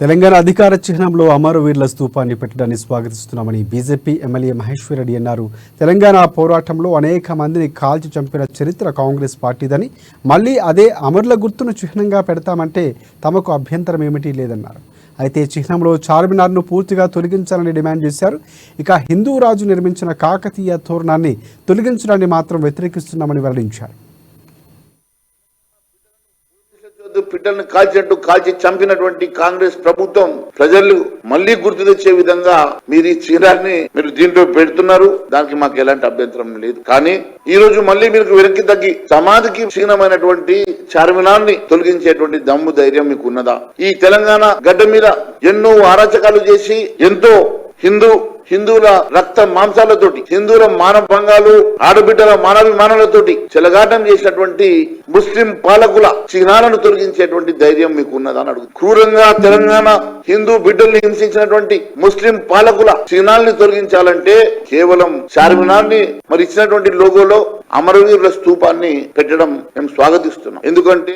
తెలంగాణ అధికార చిహ్నంలో అమరవీరుల స్తూపాన్ని పెట్టడాన్ని స్వాగతిస్తున్నామని BJP MLA Maheshwar Reddy అన్నారు. తెలంగాణ పోరాటంలో అనేక మందిని కాల్చి చంపిన చరిత్ర కాంగ్రెస్ పార్టీదని, మళ్లీ అదే అమరుల గుర్తును చిహ్నంగా పెడతామంటే తమకు అభ్యంతరం ఏమిటి లేదన్నారు. అయితే చిహ్నంలో చార్మినార్ను పూర్తిగా తొలగించాలని డిమాండ్ చేశారు. ఇక హిందూ రాజు నిర్మించిన కాకతీయ తోరణాన్ని తొలగించడాన్ని మాత్రం వ్యతిరేకిస్తున్నామని వెల్లడించారు. బిడ్డలను కాల్చి చంపినటువంటి కాంగ్రెస్ ప్రభుత్వం ప్రజలు మళ్లీ గుర్తు తెచ్చే విధంగా మీరు ఈ చీరాన్ని మీరు దీంట్లో పెడుతున్నారు. దానికి మాకు ఎలాంటి అభ్యంతరం లేదు. కానీ ఈ రోజు మళ్లీ మీరు వెనక్కి తగ్గి సమాధికి క్షీణమైనటువంటి చార్మినార్ని తొలగించేటువంటి దమ్ము ధైర్యం మీకు ఉన్నదా? ఈ తెలంగాణ గడ్డ మీద ఎన్నో అరాచకాలు చేసి ఎంతో హిందువుల రక్త మాంసాలతోటి, హిందువుల మానభంగాలు, ఆడబిడ్డల మానవిమానాలతోటి చెలగాటం చేసినటువంటి ముస్లిం పాలకుల చిహ్నాలను తొలగించేటువంటి ధైర్యం మీకు ఉన్నదని అడుగు. క్రూరంగా తెలంగాణ హిందూ బిడ్డల్ని హింసించినటువంటి ముస్లిం పాలకుల చిహ్నాలని తొలగించాలంటే కేవలం చార్మినార్ని మరి ఇచ్చినటువంటి లోగోలో అమరవీరుల స్తూపాన్ని పెట్టడం మేము స్వాగతిస్తున్నాం. ఎందుకంటే